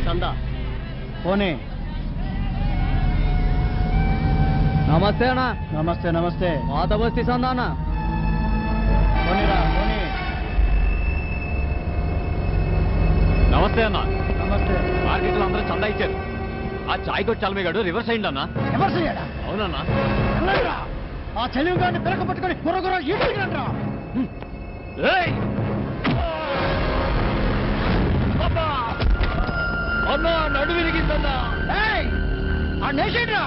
చందా పోనీ. నమస్తే అన్న. నమస్తే నమస్తే. పాత బస్తీ చందా అన్న. పోనీరా పోనీ. నమస్తే అన్న. నమస్తే. మార్కెట్లో అందరూ చందా ఇచ్చారు. ఆ చాయ్ కొట్టి చలమేగాడు రివర్స్ అయింది అన్న. రివర్స్ అయ్యాడా? అవునన్నా. ఆ చెలివి గారిని పిలక పట్టుకొని గుర్ర ఈడుకుంటున్నారా? అన్న నడు విరిగిందన్నా. ఆ నేసేట్రా.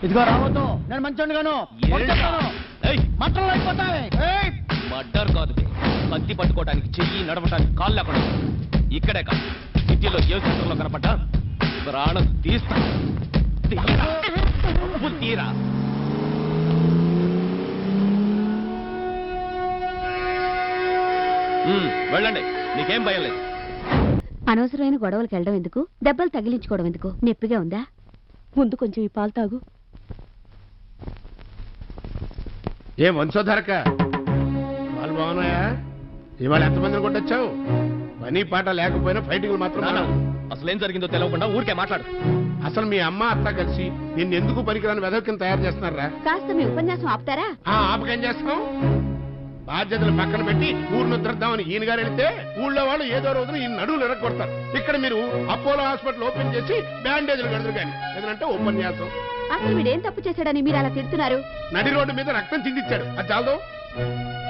ఇదిగో రావద్దు, నేను మంచోడిని గాను. మట్టలు అయిపోతాయి. మర్డర్ కాదు, కత్తి పట్టుకోవడానికి, చెయ్యి నడవటానికి కాళ్ళు లేకుండా. ఇక్కడే కాదు, సిటీలో ఏ సెంటర్లో కనపడ్డా ప్రాణం తీస్తా. తీరా వెళ్ళండి, నీకేం భయం లేదు. అనవసరమైన గొడవలకు వెళ్ళడం ఎందుకు? దెబ్బలు తగిలించుకోవడం ఎందుకు? నొప్పిగా ఉందా? ముందు కొంచెం ఈ పాలు తాగు. ఏ వంశోధరక వాళ్ళు బాగున్నాయా? ఇవాళ ఎంతమందిని కొట్టొచ్చావు? పని పాట లేకపోయినా ఫైటింగ్లు మాత్రం. అసలేం జరిగిందో తెలియకుండా ఊరికే మాట్లాడు. అసలు మీ అమ్మ అత్త కలిసి నిన్ను ఎందుకు పనికిరాని వెధవ కింద తయారు చేస్తున్నారా? కాస్త మీ ఉపన్యాసం ఆపుతారా? ఆపకేం చేస్తాం? బాధ్యతలు పక్కన పెట్టి ఊరిని ఉద్ధరిద్దామని ఈయన గారు వెళ్తే ఊళ్ళో వాళ్ళు ఏదో రోజున ఈ నడువులు ఎరగొడతారు. ఇక్కడ మీరు అపోలో హాస్పిటల్ ఓపెన్ చేసి బ్యాండేజీలు కడతారు. కానీ ఏదంటే ఉపన్యాసం. అసలు వీడేం తప్పు చేశాడని మీరు అలా తిడుతున్నారు? నడి రోడ్డు మీద రక్తం చిందించాడు, అది చాలదు.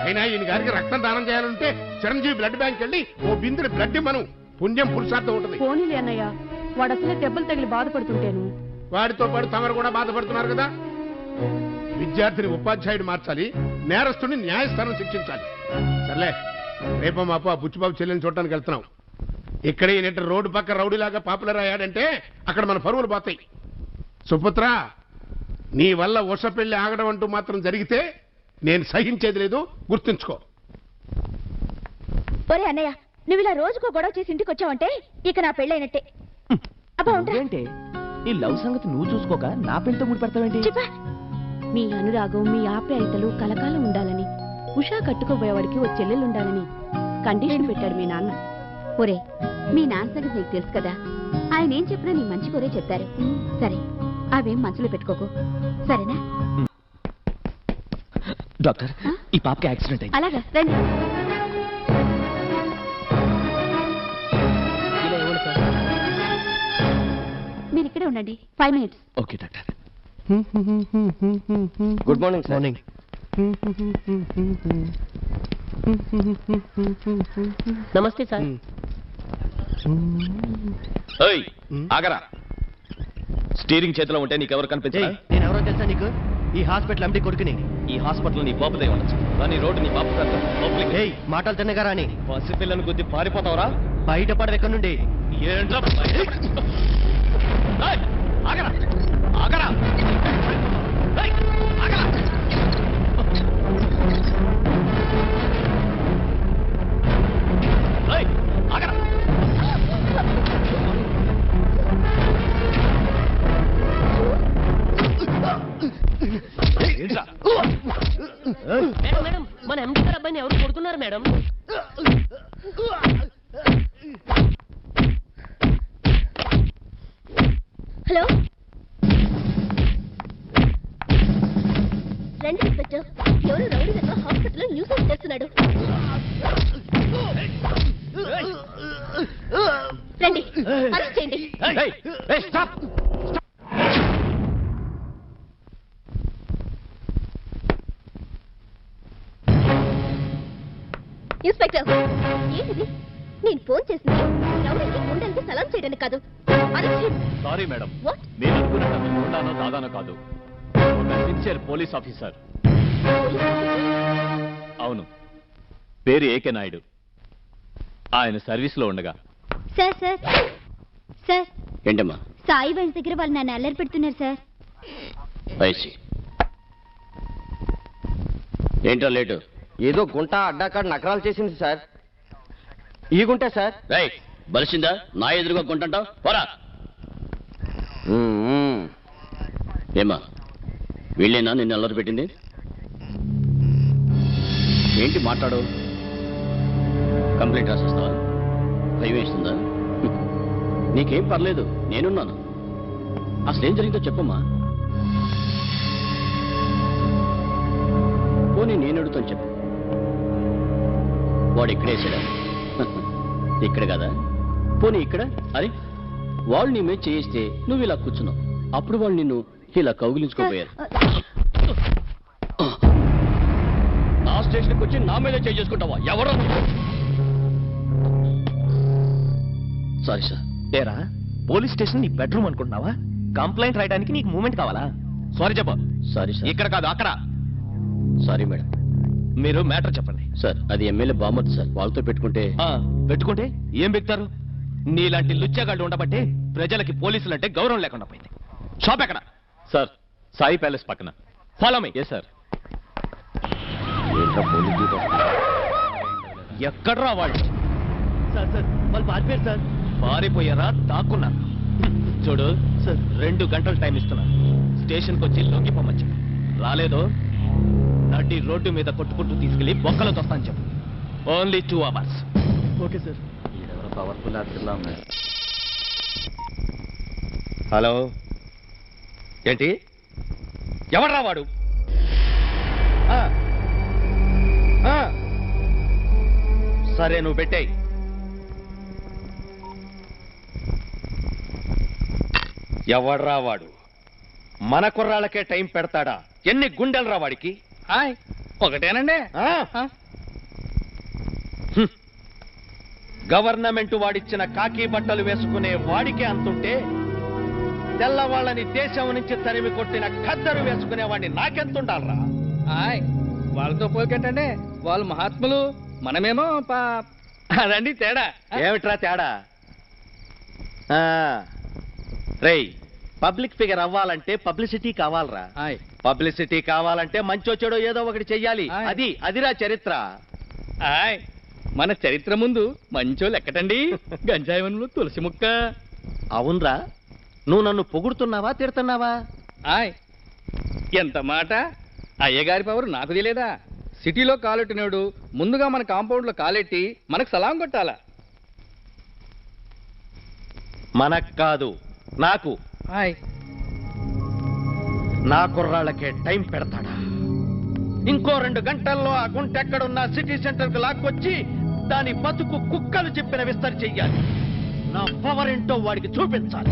అయినా ఈయన గారికి రక్తం దానం చేయాలంటే చిరంజీవి బ్లడ్ బ్యాంక్ వెళ్ళి ఓ బిందుని బ్లడ్ మనం పుణ్యం పురుషార్థం ఉంటుంది. పోనీలే అన్నయ్య, వాడు అసలే దెబ్బలు తగిలి బాధపడుతుంటేను. వాడితో పాటు తమరు కూడా బాధపడుతున్నారు కదా. విద్యార్థిని ఉపాధ్యాయుడు మార్చాలి, నేరస్తుని న్యాయస్థానం శిక్షించాలి. సర్లే, రేపో మాపో ఆ బుచ్చిబాబు చెల్లెని చూడటానికి వెళ్తున్నాం. ఇక్కడ ఈయన రోడ్డు పక్క రౌడీలాగా పాపులర్ అయ్యాడంటే అక్కడ మన పరువులు పోతాయి. సుపుత్ర, నీ వల్ల ఉష పెళ్లి ఆగడం అంటూ మాత్రం జరిగితే నేను సహించేది లేదు, గుర్తుంచుకో. ఒరే అన్నయ్య, నువ్వు ఇలా రోజుకో గొడవ చేసి ఇంటికి వచ్చావంటే ఇక నా పెళ్ళైనట్టే. ఏంటి ఈ లవ్ సంగతి నువ్వు చూసుకోక నా పెళ్లితో ముడి పెడతావేంటి? మీ అనురాగం, మీ ఆప్యాయతలు కలకాలం ఉండాలని, ఉషా కట్టుకోబోయేవాడికి ఓ చెల్లెలుండాలని కండిషన్ పెట్టాడు మీ నాన్న. ఒరే, మీ నాన్న సంగతి నీకు తెలుసు కదా. ఆయన ఏం చెప్పినా నీ మంచి కోరే చెప్తారు. సరే, అవేం మనసులో పెట్టుకోకు, సరేనా? డాక్టర్, ఈ పాపకి యాక్సిడెంట్ అయింది. అలాగా, రండి. మీరు ఇక్కడే ఉండండి, 5 minutes. Okay doctor. Good morning. Morning. నమస్తే సార్. ఆగరా. స్టీరింగ్ చేతిలో ఉంటే నీకెవరు కనిపించా? నేను ఎవరో తెలుసా నీకు? ఈ హాస్పిటల్ ఎండి కొడుకుని. ఈ హాస్పిటల్ నీ బాబుదే ఉండొచ్చు, కానీ రోడ్డు నీ బాబు కాదు. పబ్లిక్. మాటలు తిన్నగా రాని పసిపిల్లను గుద్ది పారిపోతావరా? బయటపడరు ఎక్కడి నుండి. ఏంట్రా ఆగరా, ఆగరా, ఆగరా. మేడం. హలో రండి ఇన్స్పెక్టర్. ఎవరు రౌడీ దగ్గర హాస్పిటల్లో న్యూసెన్స్ చేస్తున్నాడు. రండి అరెస్ట్ చేయండి. ఇన్స్పెక్టర్ ఏంటిది? నేను ఫోన్ చేసింది రౌడీకి గుండెలకి సలాం చేయడానికి కాదు. అరెస్ట్ చేయండి. Sorry madam, what? నేను అనుకున్నట్టు గుండానో దాదానో కాదు, ఒక సిన్సియర్ పోలీస్ ఆఫీసర్. అవును, పేరు ఏకే నాయుడు. ఆయన సర్వీస్ లో ఉండగా. సార్ సార్ సార్ ఏంటమ్మా? సాయి వైన్స్ దగ్గర వాళ్ళు నన్ను అల్లరి పెడుతున్నారు సార్. వయసి ఏంటో లేటు? ఏదో గుంట అడ్డాకాడ నకరాలు చేసింది సార్. ఈ గుంట సార్. రైట్, బలిసిందా? నా ఎదురుగా కొంటావు పోరా. ఏమా వీళ్ళేనా నిన్ను అల్లరి పెట్టింది? ఏంటి మాట్లాడు? కంప్లైంట్ రాసేస్తావా? భయం వేస్తుందా? నీకేం పర్లేదు, నేనున్నాను. అసలేం జరిగిందో చెప్పమ్మా. పోనీ నేను అడుగుతాను చెప్పు. వాడు ఇక్కడేసాడా? ఇక్కడ కదా. పోనీ ఇక్కడ. అరే, వాళ్ళు నీ మీద చేయిస్తే నువ్వు ఇలా కూర్చున్నావు. అప్పుడు వాళ్ళు నిన్ను ఇలా కౌగిలించుకోపోయారు. నా స్టేషన్కి వచ్చి నా మీద చేసుకుంటావా? ఎవరో. Sorry sir. ఏరా, పోలీస్ స్టేషన్ నీ బెడ్రూమ్ అనుకుంటున్నావా? కంప్లైంట్ రాయడానికి నీకు మూమెంట్ కావాలా? సారీ చెప్ప. Sorry sir. ఇక్కడ కాదు, అక్కడ. Sorry madam. మీరు మ్యాటర్ చెప్పండి. సార్, అది ఎమ్మెల్యే బామత్ సార్. వాళ్ళతో పెట్టుకుంటే పెట్టుకుంటే ఏం పెడతారు? నీలాంటి లుచ్చగాళ్ళు ఉండబట్టే ప్రజలకి పోలీసులంటే గౌరవం లేకుండా పోయింది. షాప్ ఎక్కడ? సార్, సాయి ప్యాలెస్ పక్కన. Follow me. ఏ సార్. ఎక్కడ్రా వాళ్ళు? సార్ సార్, వాళ్ళు పారిపోయారు సార్. పారిపోయారా? దాక్కున్నారు. చూడు సార్, 2 గంటలు టైం ఇస్తున్నా. స్టేషన్కి వచ్చి లొంగిపోమని చెప్పు. రాలేదో నడి రోడ్డు మీద కొట్టుకుంటూ తీసుకెళ్లి బొక్కలో తొస్తాను చెప్పు. Only 2 hours. Okay sir. Powerful ఆఫీసర్లా ఉన్నాయి. హలో, ఏంటి? ఎవడ్రా వాడు? సరే, నువ్వు పెట్టేయి. ఎవడ్రా వాడు? మన కుర్రాళ్ళకే టైం పెడతాడా? ఎన్ని గుండెలరా వాడికి? ఒకటేనండి. గవర్నమెంట్ వాడిచ్చిన కాకి బట్టలు వేసుకునే వాడికే అంతుంటే తెల్లవాళ్ళని దేశం నుంచి తరిమి కొట్టిన ఖద్దరు వేసుకునే వాడిని నాకెంతుండాలరా? వాళ్ళతో పోలికేంటండి, వాళ్ళు మహాత్ములు, మనమేమో అదండి తేడా. ఏమిట్రా తేడా? రేయ్, పబ్లిక్ ఫిగర్ అవ్వాలంటే పబ్లిసిటీ కావాలరా. పబ్లిసిటీ కావాలంటే మంచో చెడో ఏదో ఒకటి చెయ్యాలి. అదిరా చరిత్ర. మన చరిత్ర ముందు మంచోళ్ళు ఎక్కటండి? గంజాయివనంలో తులసి ముక్క. అవునరా, నువ్వు నన్ను పొగుడుతున్నావా తిడుతున్నావా? ఎంత మాట! అయ్యగారి పవర్ నాకు తెలియదా? సిటీలో కాలెట్టినోడు ముందుగా మన కాంపౌండ్ లో కాలెట్టి మనకు సలాం కొట్టాలా? మనకు కాదు, నాకు. నా కుర్రాళ్ళకే టైం పెడతాడా? ఇంకో 2 గంటల్లో ఆ గుంట ఎక్కడున్నా సిటీ సెంటర్ కు లాక్కొచ్చి దాని బతుకు కుక్కలు చెప్పిన విస్తరి చెయ్యాలి. నా పవర్ ఏంటో వాడికి చూపించాలి.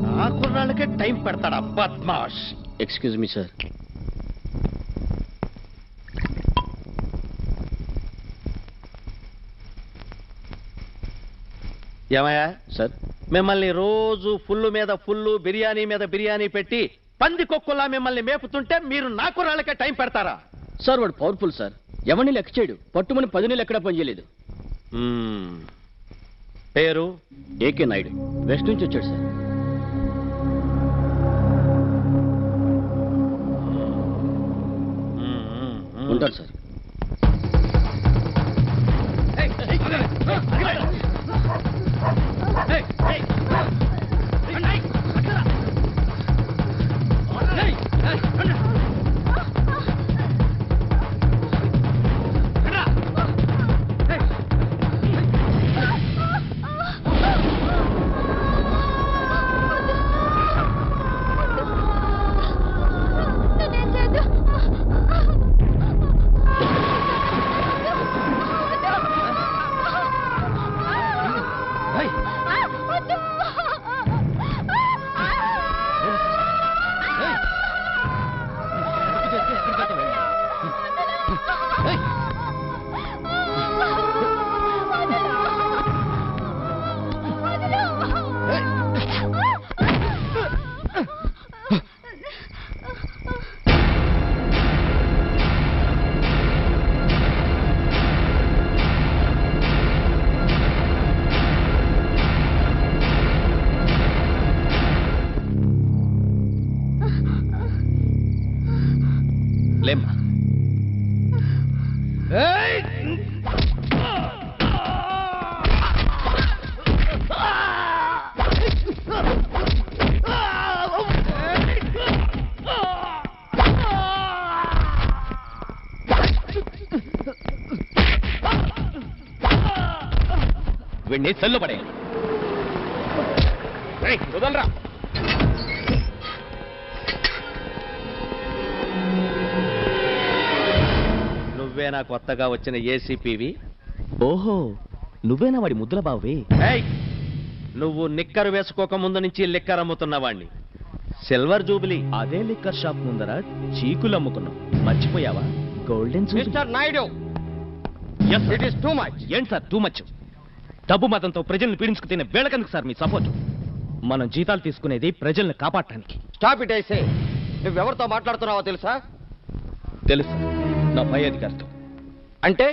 నా కుర్రాళ్ళకే టైం పెడతాడా బద్మాష్? Excuse me sir. ఏమయ్యా సార్, మిమ్మల్ని రోజు ఫుల్లు మీద ఫుల్లు, బిర్యానీ మీద బిర్యానీ పెట్టి పంది కొక్కులా మిమ్మల్ని మేపుతుంటే మీరు నా కుర్రాళ్ళకే టైం పెడతారా? సార్ వాడు పవర్ఫుల్ సార్. ఎవరిని లెక్క చేయడు. పట్టుమని 10 నెలలు ఎక్కడా పనిచేయలేదు. పేరు? ఏకే నాయుడు. వెస్ట్ నుంచి వచ్చాడు సార్. ఉంటారు సార్. లేమ్మా. వీడిని సెల్లు పడే వదలరా. నువ్వేనా కొత్తగా వచ్చిన ఏసీపీవి? ఓహో, నువ్వేనా వాడి ముద్దుల బావి? ఏయ్, నువ్వు నిక్కరు వేసుకోక ముందు నుంచి లిక్కర్ అమ్ముతున్నవాణ్ణి. Silver jubilee. అదే లిక్కర్ షాప్ ముందర చీకులు అమ్ముకున్నావు, మర్చిపోయావా? Golden mister Naidu, it is too much. ఏంటి సార్ టూ మచ్? డబ్బు మతంతో ప్రజల్ని పీడించుకు తినే వేళకెందుకు సార్ మీ సపోర్ట్? మనం జీతాలు తీసుకునేది ప్రజల్ని కాపాడటానికి. Stop it ఐసే. నువ్వెవరితో మాట్లాడుతున్నావో తెలుసా? తెలుసు, నా పై అధికారితో. అంటే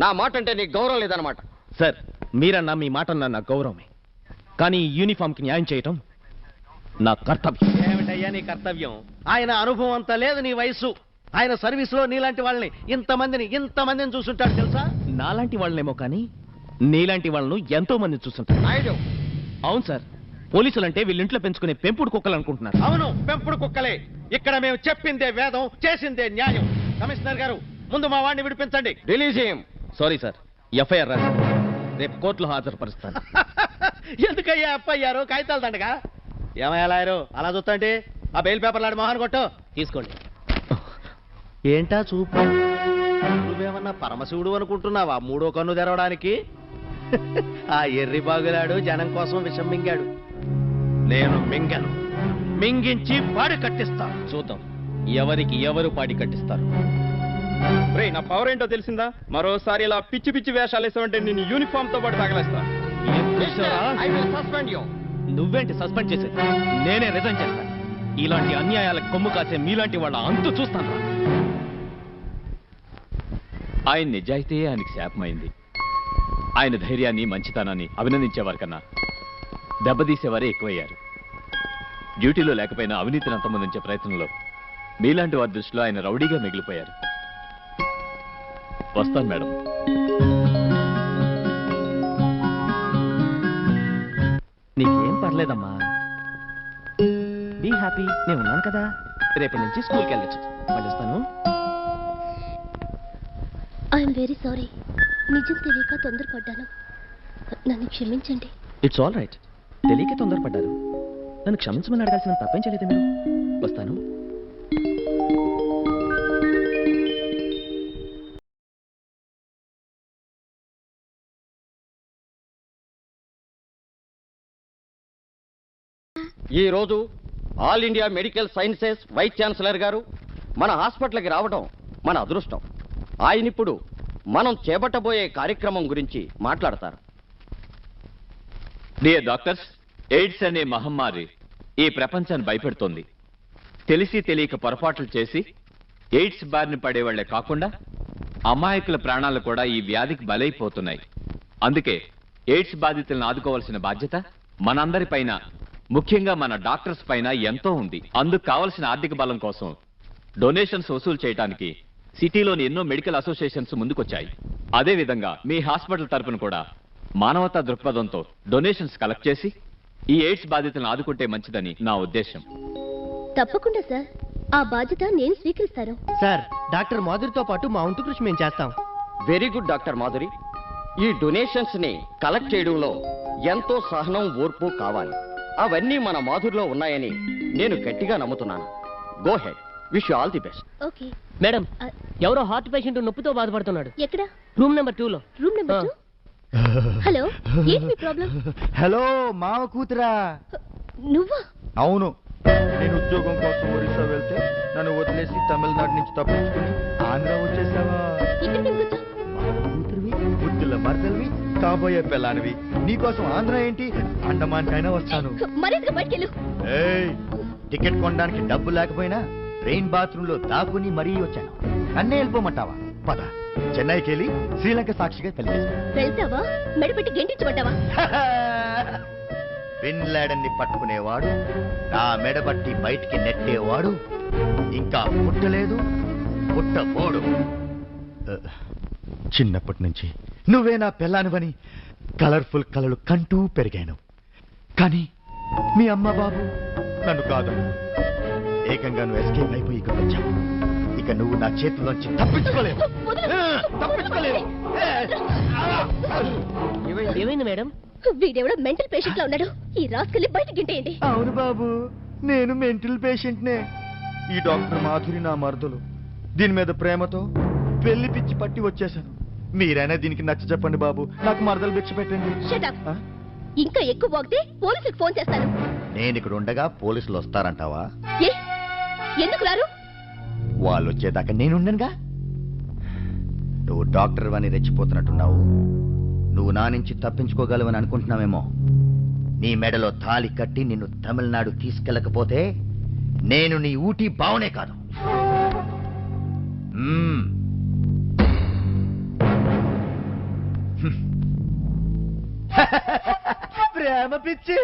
నా మాట అంటే నీకు గౌరవం లేదనమాట. సార్, మీరన్నా మీ మాట అన్నా నా గౌరవమే, కానీ ఈ యూనిఫామ్కి న్యాయం చేయటం నా కర్తవ్యం. ఏమిటయ్యా నీ కర్తవ్యం? ఆయన అనుభవం అంత లేదు నీ వయసు. ఆయన సర్వీస్ లో నీలాంటి వాళ్ళని ఇంతమందిని చూసుంటాడు తెలుసా? నాలాంటి వాళ్ళనేమో కానీ నీలాంటి వాళ్ళను ఎంతో మంది చూస్తుంటారు. నాయుడు, అవును సార్, పోలీసులంటే వీళ్ళింట్లో పెంచుకునే పెంపుడు కుక్కలు అనుకుంటున్నారు. అవును, పెంపుడు కుక్కలే. ఇక్కడ మేము చెప్పిందే వేదం, చేసిందే న్యాయం. కమిషనర్ గారు, ముందు మా వాడిని విడిపించండి. Release him. Sorry sir, FIR రాశారు, రేపు కోర్టులో హాజరుపరుస్తాను. ఎందుకయ్యా అప్పయ్యారు? కాగితాలు దండగా. ఏమయ్యా లాయరు అలా చూస్తాంటే? ఆ బెయిల్ పేపర్లు ఆడి మొహాన్ని కొట్టు. తీసుకోండి. ఏంటా చూపు? నువ్వేమన్నా పరమశివుడు అనుకుంటున్నావా మూడో కన్ను తెరవడానికి? ఆ ఎర్రి బాగులాడు జనం కోసం విషం మింగాడు. నేను మింగను, మింగించి పాడి కట్టిస్తా. చూద్దాం ఎవరికి ఎవరు పాడి కట్టిస్తారు. రేయ్, నా పవర్ ఏంటో తెలిసిందా? మరోసారి ఇలా పిచ్చి పిచ్చి వేషాలు వేసామంటే నేను యూనిఫామ్ తో పాటు తగలేస్తా. I will suspend you. నువ్వేంటి సస్పెండ్ చేసేది? నేనే రిజైన్ చేస్తాను. ఇలాంటి అన్యాయాలకు కొమ్ము కాసే మీలాంటి వాళ్ళ అంతు చూస్తాను. ఆయన నిజాయితీ ఆయనకి శాపమైంది. ఆయన ధైర్యాన్ని మంచితనాన్ని అభినందించేవారు కన్నా దెబ్బతీసేవారే ఎక్కువయ్యారు. డ్యూటీలో లేకపోయినా అవినీతిని అంతమొందించే ప్రయత్నంలో మీలాంటి వారి దృష్టిలో ఆయన రౌడీగా మిగిలిపోయారు. వస్తాను మేడం. నీకేం పర్లేదమ్మా, బీ హ్యాపీ. నేను ఉన్నాను కదా, రేపటి నుంచి స్కూల్కి వెళ్ళచ్చు. వెళ్ళొస్తాను. ఐఎమ్ వెరీ సారీ, నిజం తెలియక తొందరపడ్డాను, నన్ను క్షమించండి. It's all right. తెలియక తొందరపడ్డారు, నన్ను క్షమించమని అడగాల్సిన తప్పేం చేయలేదు మీరు. వస్తాను. ఈ రోజు all India medical sciences vice chancellor గారు మన హాస్పిటల్కి రావడం మన అదృష్టం. ఆయన ఇప్పుడు మనం చేపట్టబోయే కార్యక్రమం గురించి మాట్లాడతారు. డియర్ డాక్టర్స్, ఎయిడ్స్ అనే మహమ్మారి ఈ ప్రపంచాన్ని భయపెడుతోంది. తెలిసి తెలియక పొరపాట్లు చేసి ఎయిడ్స్ బారిన పడేవాళ్లే కాకుండా అమాయకుల ప్రాణాలు కూడా ఈ వ్యాధికి బలైపోతున్నాయి. అందుకే ఎయిడ్స్ బాధితులను ఆదుకోవాల్సిన బాధ్యత మనందరిపైన, ముఖ్యంగా మన డాక్టర్స్ పైన ఎంతో ఉంది. అందుకు కావలసిన ఆర్థిక బలం కోసం డొనేషన్స్ వసూలు చేయడానికి సిటీలోని ఎన్నో మెడికల్ అసోసియేషన్స్ ముందుకొచ్చాయి. అదేవిధంగా మీ హాస్పిటల్ తరపున కూడా మానవతా దృక్పథంతో డొనేషన్స్ కలెక్ట్ చేసి ఈ ఎయిడ్స్ బాధితులను ఆదుకుంటే మంచిదని నా ఉద్దేశం. తప్పకుండా సార్, ఆ బాధ్యత నేను స్వీకరిస్తాను. సార్, డాక్టర్ మాధురితో పాటు మా వంతు కృషి మేము చేస్తాం. Very good doctor Madhuri. ఈ డొనేషన్స్ ని కలెక్ట్ చేయడంలో ఎంతో సహనం, ఓర్పు కావాలి. అవన్నీ మన మాధురిలో ఉన్నాయని నేను గట్టిగా నమ్ముతున్నాను. Go head. Wish you all the best. Okay madam, ఎవరో హార్ట్ పేషెంట్ నొప్పితో బాధపడుతున్నాడు. ఎక్కడ? రూమ్ నెంబర్ 2లో. Room number 2. హలో, ఏంటి మీ ప్రాబ్లం? హలో, మామ కూతురా? నువ్వా? అవును, నేను ఉద్యోగం కోసం ఒరిస్సా వెళ్తే నన్ను వదిలేసి తమిళనాడు నుంచి తప్పించుకుని ఆంధ్ర వచ్చేసావా? ఇక్కడికి ఎందుకు వచ్చావ్? మామ కూతురువి, బుద్ధుల మరదలివి, కాబోయే పిల్లానివి. నీకోసం ఆంధ్ర ఏంటి, అండమాన్కైనా వస్తాను. మరింతగా బయటికెళ్ళు. ఏయ్, టికెట్ కొనడానికి డబ్బు లేకపోయినా ట్రైన్ బాత్రూమ్ లో దాక్కుని మరీ వచ్చాను. నన్నే వెళ్ళిపోమంటావా? పద, చెన్నైకి వెళ్ళి శ్రీలంక సాక్షిగా పెళ్లి చేసుకో. వెళ్తావా? మెడపెట్టి గెంటించబడ్డావా? బిన్ లాడెన్ ని పట్టుకునేవాడు, నా మెడబట్టి బయటికి నెట్టేవాడు ఇంకా పుట్టలేదు, పుట్టబోడు. చిన్నప్పటి నుంచి నువ్వే నా పెళ్ళానువని కలర్ఫుల్ కలలు కంటూ పెరిగాను. కానీ మీ అమ్మ బాబు నన్ను కాదు, ఏకంగా నువ్వు ఎస్కేప్ అయిపోయి ఇక్కడ వచ్చావు. ఇక నువ్వు నా చేతిలోంచి తప్పించుకోలేవు. ఏమైంది మేడం? వీడెవడో మెంటల్ పేషెంట్ లా ఉన్నాడు. ఈ రాసుకెళ్ళి బయటికి గింటేయండి. అవును బాబు, నేను మెంటల్ పేషెంట్నే. ఈ డాక్టర్ మాధురి నా మరుదులు. దీని మీద ప్రేమతో పెళ్లి పిచ్చి పట్టి వచ్చేసాను. మీరైనా దీనికి నచ్చ చెప్పండి బాబు, నాకు మరదలు భిక్ష పెట్టండి. Shut up. ఇంకా ఎక్కువ వాగితే పోలీసులకు ఫోన్ చేస్తాను. నేను ఇక్కడ ఉండగా పోలీసులు వస్తారంటావా? ఏ ఎందుకు రారు? వాళ్ళు వచ్చేదాకా నేనుండనుగా. నువ్వు డాక్టర్ అని రెచ్చిపోతున్నట్టున్నావు. నువ్వు నా నుంచి తప్పించుకోగలవని అనుకుంటున్నావేమో. నీ మెడలో తాళి కట్టి నిన్ను తమిళనాడు తీసుకెళ్ళకపోతే నేను నీ ఊటీ బావనే కాదు. ప్రేమ పిచ్చి.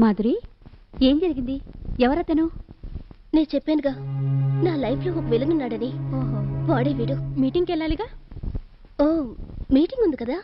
మాధురి, ఏం జరిగింది? ఎవరతను? నేను చెప్పానుగా, నా లైఫ్ లో ఒక వెలుగున్నాడని. వాడే వీడు. మీటింగ్కి వెళ్ళాలిగా. ఓ, మీటింగ్ ఉంది కదా.